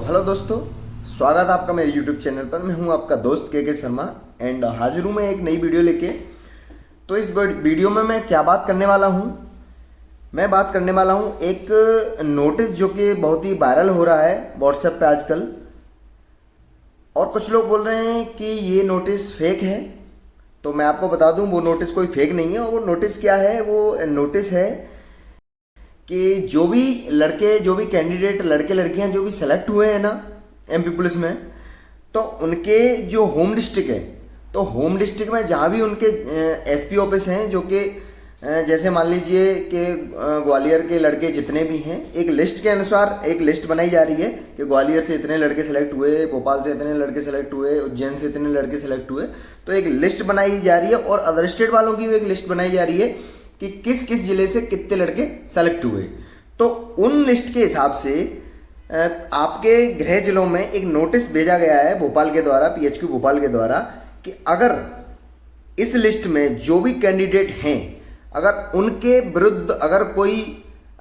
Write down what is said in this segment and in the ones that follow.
Hello दोस्तों, स्वागत है आपका मेरे YouTube चैनल पर। मैं हूं आपका दोस्त के शर्मा एंड हाजिर हूं मैं एक नई वीडियो लेके। तो इस वीडियो में मैं क्या बात करने वाला हूं, मैं बात करने वाला हूं एक नोटिस जो कि बहुत ही वायरल हो रहा है व्हाट्सएप पे आजकल। और कुछ लोग बोल रहे हैं कि ये नोटिस फेक है। तो मैं आपको बता दूं वो नोटिस कोई फेक नहीं है। और वो नोटिस क्या है, वो नोटिस है कि जो भी लड़के, जो भी कैंडिडेट, लड़के लड़कियां जो भी सेलेक्ट हुए हैं ना एमपी पुलिस में, तो उनके जो होम डिस्ट्रिक्ट है, तो होम डिस्ट्रिक्ट में जहाँ भी उनके एसपी ऑफिस हैं, जो कि जैसे मान लीजिए कि ग्वालियर के लड़के जितने भी हैं, एक लिस्ट के अनुसार एक लिस्ट बनाई जा रही है कि ग्वालियर से इतने लड़के सेलेक्ट हुए, भोपाल से इतने लड़के सेलेक्ट हुए, उज्जैन से इतने लड़के सेलेक्ट हुए। तो एक लिस्ट बनाई जा रही है और अदर स्टेट वालों की भी एक लिस्ट बनाई जा रही है कि किस किस जिले से कितने लड़के सेलेक्ट हुए। तो उन लिस्ट के हिसाब से आपके गृह जिलों में एक नोटिस भेजा गया है भोपाल के द्वारा, पीएचक्यू भोपाल के द्वारा, कि अगर इस लिस्ट में जो भी कैंडिडेट हैं, अगर उनके विरुद्ध अगर कोई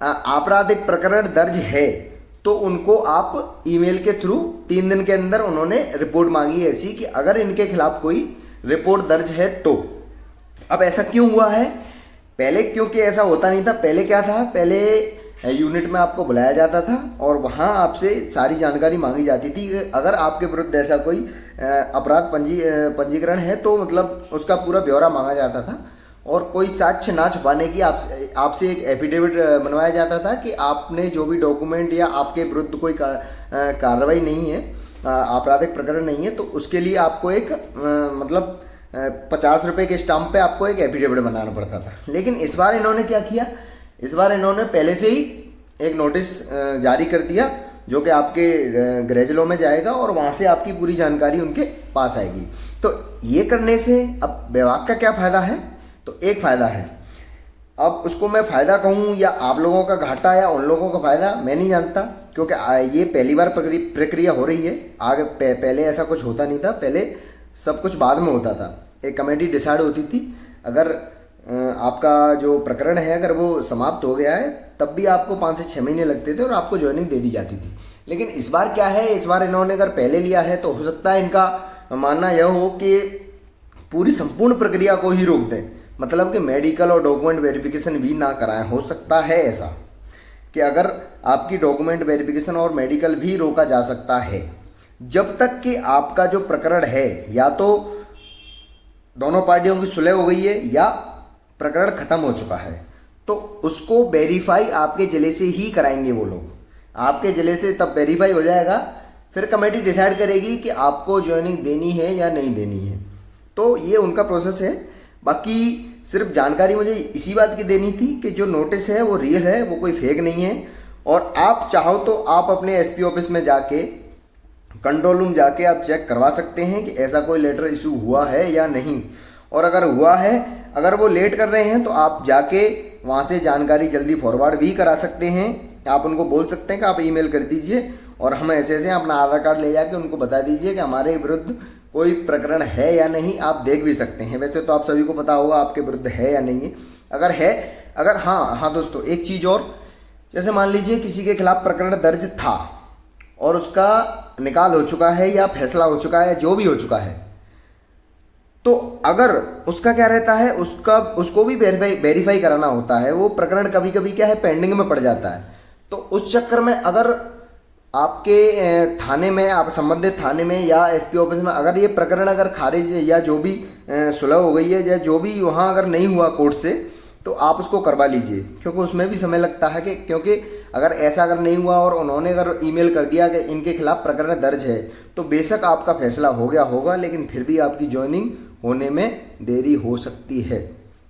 आपराधिक प्रकरण दर्ज है तो उनको आप ईमेल के थ्रू 3 दिन के अंदर, उन्होंने रिपोर्ट मांगी है ऐसी कि अगर इनके खिलाफ कोई रिपोर्ट दर्ज है तो। अब ऐसा क्यों हुआ है? पहले क्योंकि ऐसा होता नहीं था। पहले क्या था, पहले यूनिट में आपको बुलाया जाता था और वहाँ आपसे सारी जानकारी मांगी जाती थी कि अगर आपके विरुद्ध ऐसा कोई अपराध पंजीकरण है तो मतलब उसका पूरा ब्यौरा मांगा जाता था और कोई साक्ष्य ना छुपाने की आपसे एक एफिडेविट बनवाया जाता था कि आपने जो भी डॉक्यूमेंट या आपके विरुद्ध कोई कार्रवाई नहीं है, आपराधिक प्रकरण नहीं है, तो उसके लिए आपको एक मतलब 50 रुपये के स्टाम्प पे आपको एक एफिडेविट बनाना पड़ता था। लेकिन इस बार इन्होंने क्या किया, इस बार इन्होंने पहले से ही एक नोटिस जारी कर दिया जो कि आपके गृह जिलों में जाएगा और वहाँ से आपकी पूरी जानकारी उनके पास आएगी। तो ये करने से अब विभाग का क्या फ़ायदा है? तो एक फ़ायदा है, अब उसको मैं फ़ायदा कहूँ या आप लोगों का घाटा या उन लोगों का फ़ायदा, मैं नहीं जानता, क्योंकि ये पहली बार प्रक्रिया हो रही है। आगे पहले ऐसा कुछ होता नहीं था। पहले सब कुछ बाद में होता था, एक कमेटी डिसाइड होती थी। अगर आपका जो प्रकरण है अगर वो समाप्त हो गया है तब भी आपको 5 से 6 महीने लगते थे और आपको ज्वाइनिंग दे दी जाती थी। लेकिन इस बार क्या है, इस बार इन्होंने अगर पहले लिया है तो हो सकता है इनका मानना यह हो कि पूरी संपूर्ण प्रक्रिया को ही रोक दें, मतलब कि मेडिकल और डॉक्यूमेंट वेरिफिकेशन भी ना कराएं। हो सकता है ऐसा कि अगर आपकी डॉक्यूमेंट वेरिफिकेशन और मेडिकल भी रोका जा सकता है जब तक कि आपका जो प्रकरण है या तो दोनों पार्टियों की सुलह हो गई है या प्रकरण खत्म हो चुका है, तो उसको वेरीफाई आपके जिले से ही कराएंगे वो लोग। आपके जिले से तब वेरीफाई हो जाएगा, फिर कमेटी डिसाइड करेगी कि आपको ज्वाइनिंग देनी है या नहीं देनी है। तो ये उनका प्रोसेस है। बाकी सिर्फ जानकारी मुझे इसी बात की देनी थी कि जो नोटिस है वो रियल है, वो कोई फेक नहीं है। और आप चाहो तो आप अपने एसपी ऑफिस में जाके, कंट्रोल रूम जाके आप चेक करवा सकते हैं कि ऐसा कोई लेटर इशू हुआ है या नहीं। और अगर हुआ है, अगर वो लेट कर रहे हैं तो आप जाके वहाँ से जानकारी जल्दी फॉरवर्ड भी करा सकते हैं। आप उनको बोल सकते हैं कि आप ईमेल कर दीजिए और हम ऐसे ऐसे अपना आधार कार्ड ले जाके उनको बता दीजिए कि हमारे विरुद्ध कोई प्रकरण है या नहीं। आप देख भी सकते हैं, वैसे तो आप सभी को पता होगा आपके विरुद्ध है या नहीं है। अगर है, अगर हाँ दोस्तों, एक चीज़ और, जैसे मान लीजिए किसी के खिलाफ प्रकरण दर्ज था और उसका निकाल हो चुका है या फैसला हो चुका है, जो भी हो चुका है, तो अगर उसका क्या रहता है, उसको भी वेरीफाई कराना होता है। वो प्रकरण कभी कभी क्या है, पेंडिंग में पड़ जाता है। तो उस चक्कर में अगर आपके थाने में, आप संबंधित थाने में या एसपी ऑफिस में अगर ये प्रकरण अगर खारिज या जो भी सुलह हो गई है या जो भी वहाँ अगर नहीं हुआ कोर्ट से, तो आप उसको करवा लीजिए, क्योंकि उसमें भी समय लगता है कि क्योंकि अगर ऐसा अगर नहीं हुआ और उन्होंने अगर ईमेल कर दिया कि इनके खिलाफ प्रकरण दर्ज है, तो बेशक आपका फैसला हो गया होगा, लेकिन फिर भी आपकी ज्वाइनिंग होने में देरी हो सकती है।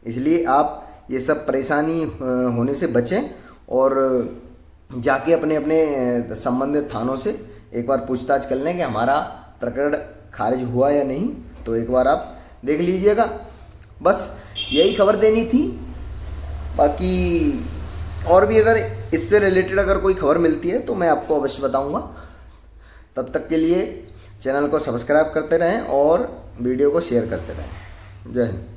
इसलिए आप ये सब परेशानी होने से बचें और जाके अपने अपने संबंधित थानों से एक बार पूछताछ कर लें कि हमारा प्रकरण खारिज हुआ या नहीं। तो एक बार आप देख लीजिएगा। बस यही खबर देनी थी। बाकी और भी अगर इससे रिलेटेड अगर कोई खबर मिलती है तो मैं आपको अवश्य बताऊंगा। तब तक के लिए चैनल को सब्सक्राइब करते रहें और वीडियो को शेयर करते रहें। जय हिंद।